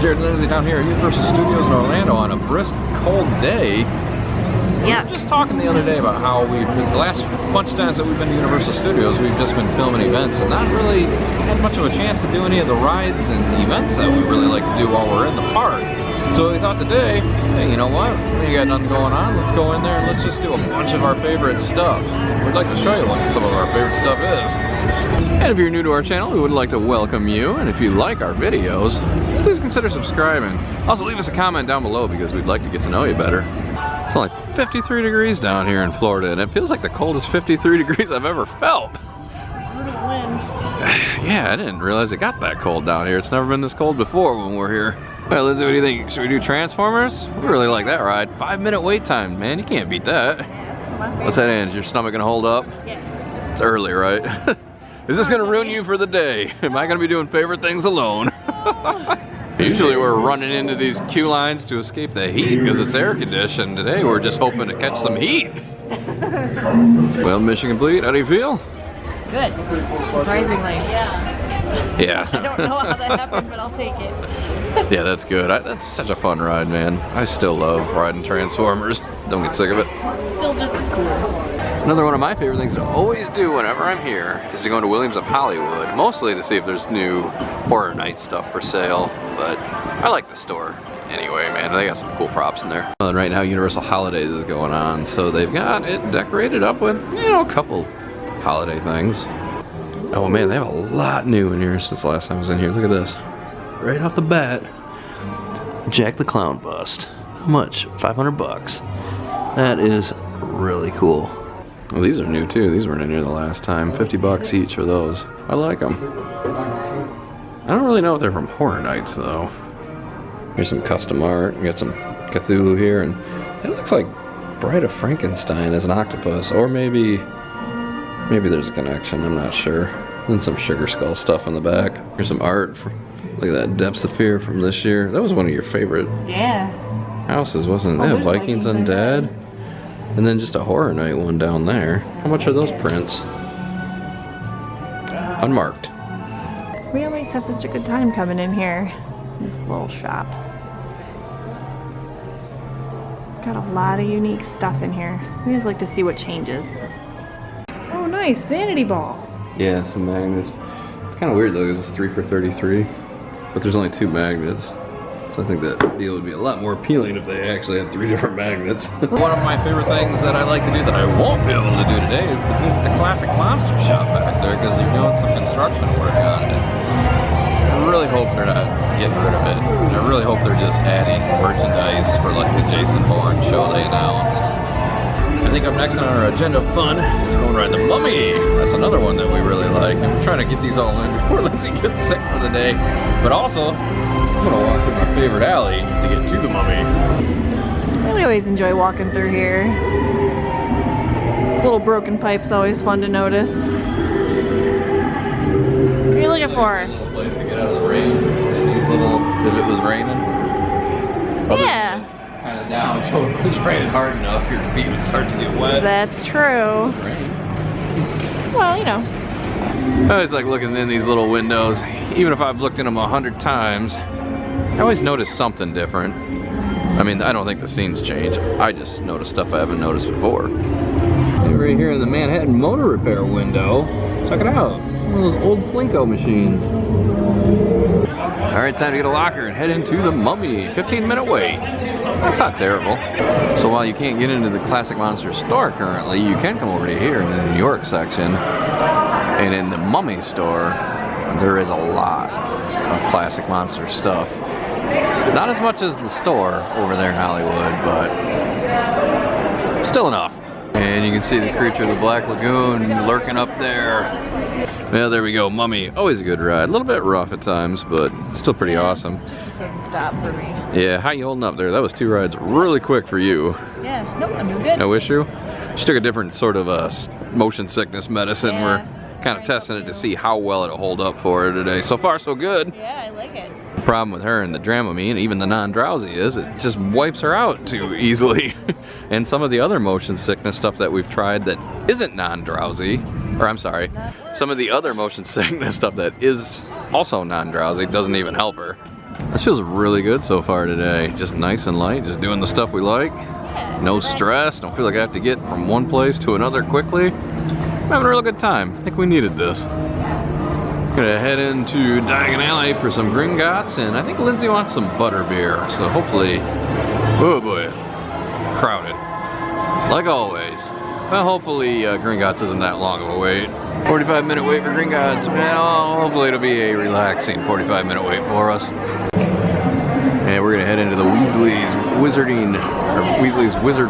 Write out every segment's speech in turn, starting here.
Jared and Lindsay down here at Universal Studios in Orlando on a brisk, cold day. Yeah. We were just talking the other day about how the last bunch of times that we've been to Universal Studios, we've just been filming events and not really had much of a chance to do any of the rides and events that we really like to do while we're in the park. So we thought today, hey, you know what? We ain't got nothing going on. Let's go in there and let's just do a bunch of our favorite stuff. We'd like to show you what some of our favorite stuff is. And if you're new to our channel, we would like to welcome you. And if you like our videos, please consider subscribing. Also, leave us a comment down below because we'd like to get to know you better. It's only 53 degrees down here in Florida, and it feels like the coldest 53 degrees I've ever felt. Yeah, I didn't realize it got that cold down here. It's never been this cold before when we're here. All right, Lindsay, what do you think? Should we do Transformers? We really like that ride. 5-minute wait time, man. You can't beat that. Yeah, that's one of my favorites. What's that in? Is your stomach gonna hold up? Yes. It's early, right? Is this gonna ruin you for the day? Am I gonna be doing favorite things alone? Usually we're running into these queue lines to escape the heat because it's air conditioned. Today we're just hoping to catch some heat. Well, mission complete. How do you feel? Good. Surprisingly. Yeah. I don't know how that happened, but I'll take it. Yeah, that's good. That's such a fun ride, man. I still love riding Transformers. Don't get sick of it. Still just as cool. Another one of my favorite things to always do whenever I'm here is to go into Williams of Hollywood, mostly to see if there's new Horror Night stuff for sale, but I like the store anyway, man. They got some cool props in there. And right now Universal Holidays is going on, so they've got it decorated up with, you know, a couple holiday things. Oh man, they have a lot new in here since the last time I was in here. Look at this. Right off the bat, Jack the Clown bust. How much? 500 bucks. That is really cool. Well, these are new too. These weren't in here the last time. 50 bucks each for those. I like them. I don't really know if they're from Horror Nights though. Here's some custom art. We got some Cthulhu here, and it looks like Bride of Frankenstein as an octopus, or maybe there's a connection. I'm not sure. And some Sugar Skull stuff on the back. Here's some art. Look at that, Depths of Fear from this year. That was one of your favorite houses, wasn't it? Yeah, Vikings Undead. And then just a Horror Night one down there. How much are those prints? Unmarked. We always have such a good time coming in here. This little shop. It's got a lot of unique stuff in here. We always like to see what changes. Oh nice, vanity ball. Yeah, some magnets. It's kind of weird though, because it's 3 for $33. But there's only 2 magnets. So I think that deal would be a lot more appealing if they actually had 3 different magnets. One of my favorite things that I like to do that I won't be able to do today is to visit the Classic Monster Shop back there because they're doing some construction work on it. I really hope they're not getting rid of it. I really hope they're just adding merchandise for like the Jason Bourne show they announced. I think up next on our agenda of fun is to go and ride the Mummy. That's another one that we really like. And we're trying to get these all in before Lindsay gets sick for the day. But also, I'm gonna walk through my favorite alley to get to the Mummy. We always enjoy walking through here. This little broken pipe's always fun to notice. What are you looking for? A little place to get out of the rain. And these little, if it was raining. Yeah. Kind of down, so if it was raining hard enough, your feet would start to get wet. That's true. Well, you know. I always like looking in these little windows. Even if I've looked in them 100 times, I always notice something different. I mean, I don't think the scenes change. I just notice stuff I haven't noticed before. And right here in the Manhattan Motor Repair window, check it out. One of those old Plinko machines. All right, time to get a locker and head into the Mummy. 15-minute wait. That's not terrible. So while you can't get into the Classic Monster store currently, you can come over to here in the New York section. And in the Mummy store, there is a lot of Classic Monster stuff. Not as much as the store over there in Hollywood, but still enough. And you can see the creature of the Black Lagoon lurking up there. Yeah, there we go, Mummy. Always a good ride. A little bit rough at times, but still pretty awesome. Just a sudden stop for me. Yeah, how you holding up there? That was 2 rides really quick for you. Yeah, nope, I'm doing good. No issue? She took a different sort of motion sickness medicine. Yeah. We're kind of testing it to see how well it'll hold up for her today. So far, so good. Yeah, I like it. The problem with her and the Dramamine, and even the non-drowsy, is it just wipes her out too easily. And some of the other motion sickness stuff that we've tried that isn't non-drowsy, or I'm sorry, some of the other motion sickness stuff that is also non-drowsy doesn't even help her. This feels really good so far today. Just nice and light, just doing the stuff we like. No stress, don't feel like I have to get from one place to another quickly. I'm having a real good time. I think we needed this. Gonna head into Diagon Alley for some Gringotts, and I think Lindsay wants some butterbeer. So hopefully, oh boy, crowded, like always. Well, hopefully Gringotts isn't that long of a wait. 45-minute wait for Gringotts. Well, hopefully it'll be a relaxing 45-minute wait for us. And we're gonna head into the Weasley's Wizard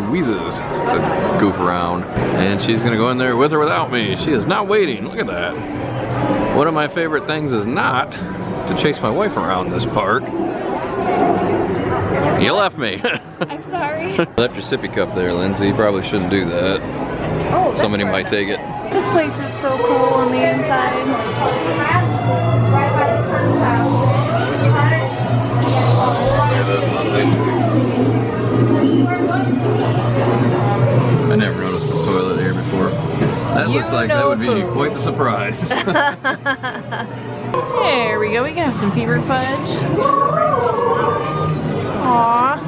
Wheezes to goof around. And she's gonna go in there with or without me. She is not waiting, look at that. One of my favorite things is not to chase my wife around this park. You left me. I'm sorry. Left your sippy cup there, Lindsay. You probably shouldn't do that. Oh, somebody might take it. This place is so cool on the inside. I never noticed the toilet here before. That looks like that would be quite the surprise. There we go. We can have some fever fudge. Aww.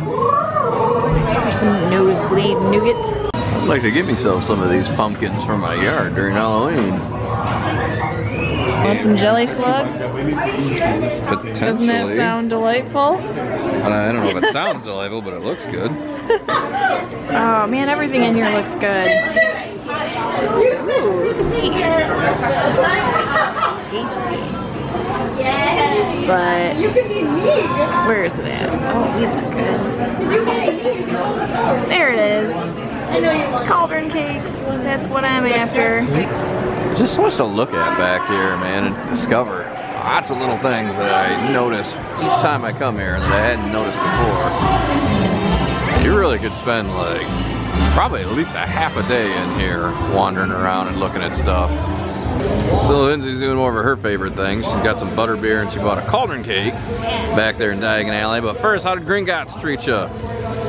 Or some nosebleed nougat. I'd like to get myself some of these pumpkins from my yard during Halloween. Want some jelly slugs? Potentially. Doesn't that sound delightful? I don't know if it sounds delightful, but it looks good. Oh man, everything in here looks good. Ooh, look at these. Tasty. But where is it at? Oh, these are good. There it is. Cauldron cakes. That's what I'm after. There's just so much to look at back here, man, and discover. Lots of little things that I notice each time I come here that I hadn't noticed before. You really could spend like probably at least a half a day in here wandering around and looking at stuff. So Lindsay's doing one of her favorite things. She's got some butterbeer and she bought a cauldron cake back there in Diagon Alley. But first, how did Gringotts treat you?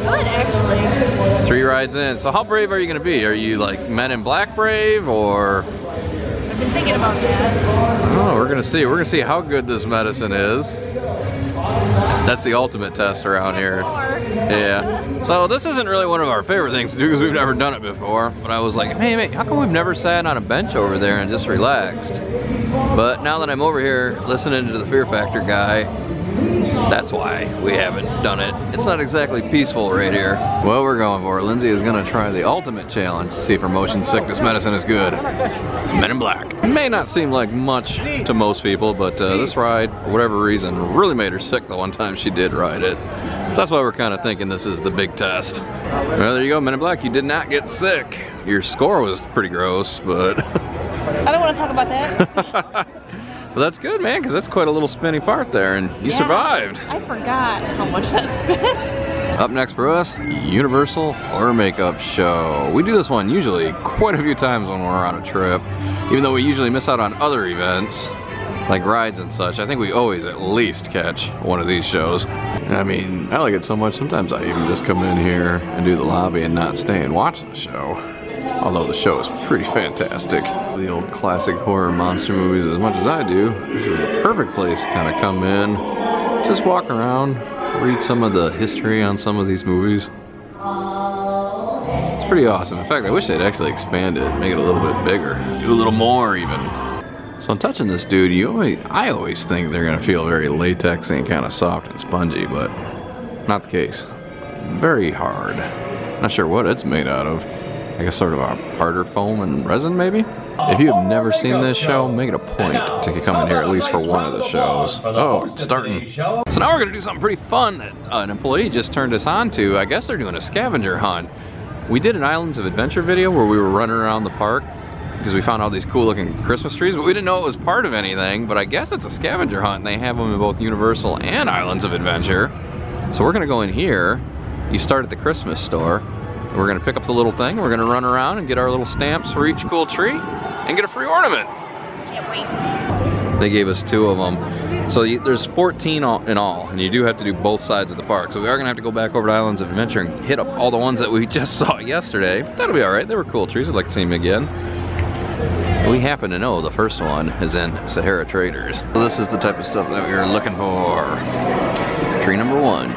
Good, actually. 3 rides in. So how brave are you going to be? Are you like Men in Black brave, or? I've been thinking about that. Oh, we're gonna see. We're gonna see how good this medicine is. That's the ultimate test around here. Yeah. So this isn't really one of our favorite things to do because we've never done it before. But I was like, hey mate, how come we've never sat on a bench over there and just relaxed? But now that I'm over here listening to the Fear Factor guy, that's why we haven't done it. It's not exactly peaceful right here. Well, we're going for it. Lindsay is gonna try the ultimate challenge to see if her motion sickness medicine is good. Men in Black. It may not seem like much to most people, but this ride, for whatever reason, really made her sick the one time she did ride it. So that's why we're kind of thinking this is the big test. Well, there you go, Men in Black. You did not get sick. Your score was pretty gross, but... I don't want to talk about that. Well, that's good, man, because that's quite a little spinny part there, and you survived. I forgot how much that spent. Up next for us, Universal Horror Makeup Show. We do this one usually quite a few times when we're on a trip, even though we usually miss out on other events, like rides and such. I think we always at least catch one of these shows. I mean, I like it so much, sometimes I even just come in here and do the lobby and not stay and watch the show. Although the show is pretty fantastic. The old classic horror monster movies, as much as I do, this is a perfect place to kind of come in, just walk around, read some of the history on some of these movies. It's pretty awesome. In fact, I wish they'd actually expand it, make it a little bit bigger, do a little more even. So I'm touching this dude, I always think they're gonna feel very latexy and kind of soft and spongy, but not the case. Very hard. Not sure what it's made out of. I guess sort of a harder foam and resin, maybe? If you have never seen this show, make it a point to come in here at least for one of the shows. Oh, it's starting. So now we're gonna do something pretty fun that an employee just turned us on to. I guess they're doing a scavenger hunt. We did an Islands of Adventure video where we were running around the park because we found all these cool looking Christmas trees, but we didn't know it was part of anything. But I guess it's a scavenger hunt, and they have them in both Universal and Islands of Adventure. So we're gonna go in here. You start at the Christmas store. We're gonna pick up the little thing, we're gonna run around and get our little stamps for each cool tree and get a free ornament. Can't wait. They gave us 2 of them. So there's 14 in all, and you do have to do both sides of the park. So we are gonna have to go back over to Islands of Adventure and hit up all the ones that we just saw yesterday. But that'll be all right, they were cool trees, I'd like to see them again. We happen to know the first one is in Sahara Traders. So this is the type of stuff that we were looking for. Tree number 1.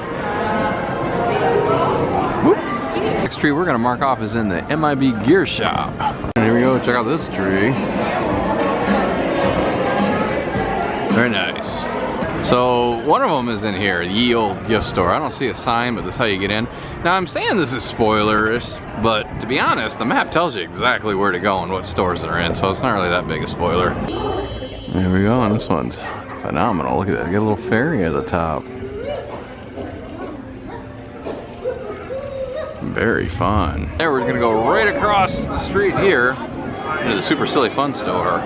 Whoop. Next tree we're gonna mark off is in the MIB Gear Shop. And here we go, check out this tree. Very nice. So one of them is in here, the Ye Olde Gift Store. I don't see a sign, but this is how you get in. Now I'm saying this is spoilerish, but to be honest, the map tells you exactly where to go and what stores they're in, so it's not really that big a spoiler. There we go, and this one's phenomenal. Look at that, you got a little fairy at the top. Very fun. There, we're gonna go right across the street here into the Super Silly Fun Store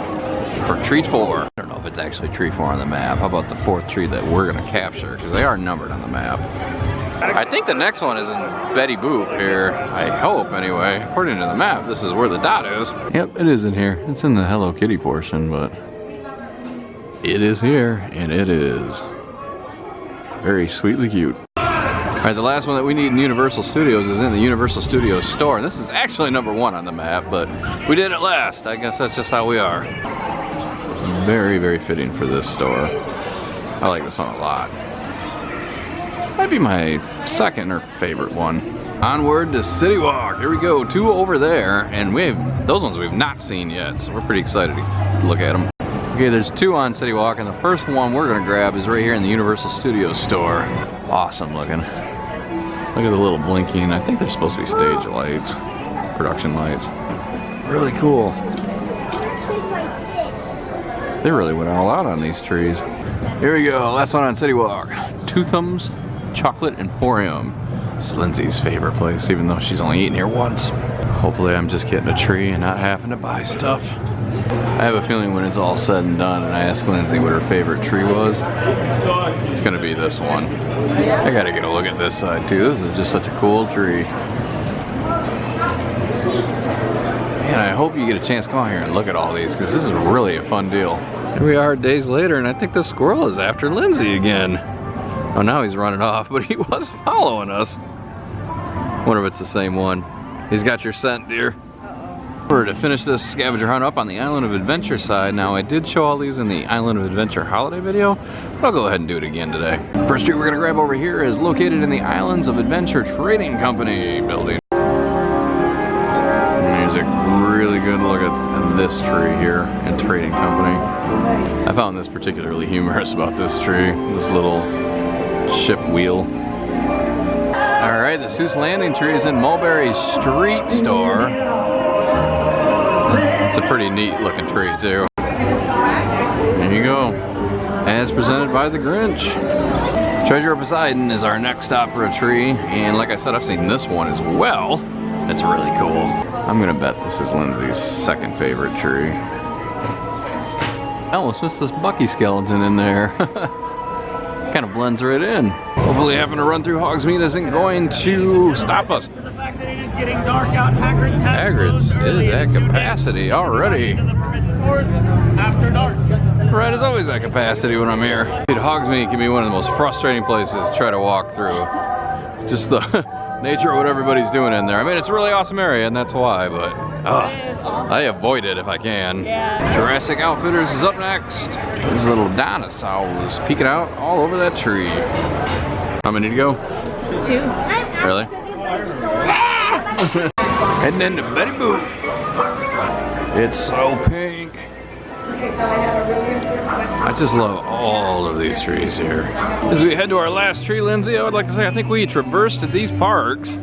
for tree 4. I don't know if it's actually tree 4 on the map. How about the 4th tree that we're gonna capture? Because they are numbered on the map. I think the next one is in Betty Boop here. I hope, anyway. According to the map, this is where the dot is. Yep, it is in here. It's in the Hello Kitty portion, but it is here, and it is very sweetly cute. All right, the last one that we need in Universal Studios is in the Universal Studios store. And this is actually number 1 on the map, but we did it last. I guess that's just how we are. Very, very fitting for this store. I like this one a lot. Might be my second or favorite one. Onward to City Walk. Here we go, 2 over there, and those ones we've not seen yet, so we're pretty excited to look at them. Okay, there's 2 on City Walk, and the first one we're gonna grab is right here in the Universal Studios store. Awesome looking. Look at the little blinking. I think they're supposed to be stage lights, production lights. Really cool. They really went all out on these trees. Here we go, last one on City Walk. Toothum's Chocolate Emporium. It's Lindsay's favorite place, even though she's only eaten here once. Hopefully I'm just getting a tree and not having to buy stuff. I have a feeling when it's all said and done and I ask Lindsay what her favorite tree was, it's gonna be this one. I gotta get a look at this side too. This is just such a cool tree. Man, I hope you get a chance to come out here and look at all these, because this is really a fun deal. Here we are days later, and I think the squirrel is after Lindsay again. Oh, now he's running off, but he was following us. Wonder if it's the same one. He's got your scent, dear. We're to finish this scavenger hunt up on the Island of Adventure side. Now, I did show all these in the Island of Adventure holiday video, but I'll go ahead and do it again today. First tree we're gonna grab over here is located in the Islands of Adventure Trading Company building. And there's a really good look at this tree here in Trading Company. I found this particularly humorous about this tree, this little ship wheel. All right, the Seuss Landing tree is in Mulberry Street store. It's a pretty neat looking tree too. There you go. As presented by the Grinch. Treasure of Poseidon is our next stop for a tree. And like I said, I've seen this one as well. It's really cool. I'm gonna bet this is Lindsay's second favorite tree. I almost missed this Bucky skeleton in there. Kind of blends right in. Hopefully having to run through Hogsmeade isn't going to stop us. The fact that it is getting dark out, Hagrid's is at capacity already. After dark. Right, it's always at capacity when I'm here. Dude, Hogsmeade can be one of the most frustrating places to try to walk through. Just the nature of what everybody's doing in there. I mean, it's a really awesome area, and that's why, but I avoid it if I can. Yeah. Jurassic Outfitters is up next. These little dinosaurs peeking out all over that tree. How many to go? 2. Really? Heading into Betty Boop. It's so pink. I just love all of these trees here. As we head to our last tree, Lindsay, I would like to say I think we traversed these parks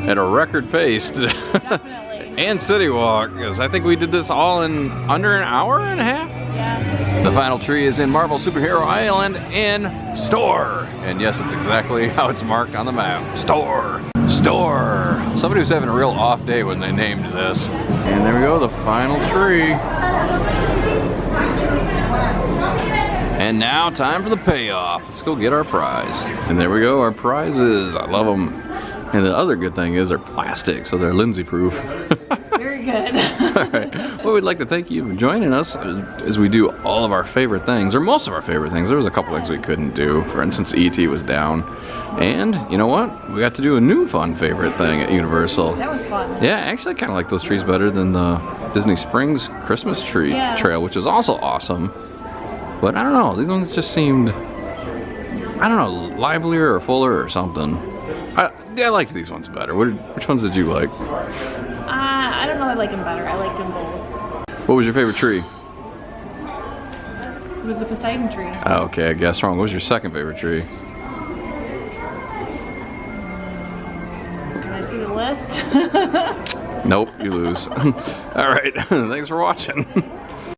at a record pace. And City Walk, because I think we did this all in under an hour and a half. Yeah. The final tree is in Marvel Superhero Island in Store. And yes, it's exactly how it's marked on the map. Store. Store. Somebody was having a real off day when they named this. And there we go, the final tree. And now time for the payoff. Let's go get our prize. And there we go, our prizes. I love them. And the other good thing is they're plastic, so they're Lindsay proof. Very very good. Alright, well, we'd like to thank you for joining us as we do all of our favorite things, or most of our favorite things. There was a couple things we couldn't do. For instance, E.T. was down. And, you know what? We got to do a new fun favorite thing at Universal. That was fun. Yeah, actually, I kind of like those trees better than the Disney Springs Christmas Tree Trail, which was also awesome. But I don't know, these ones just seemed, I don't know, livelier or fuller or something. I liked these ones better. Which ones did you like? I don't know, I like them better. I liked them both. What was your favorite tree? It was the Poseidon tree. Oh, okay, I guessed wrong. What was your second favorite tree? Can I see the list? Nope, you lose. All right, thanks for watching.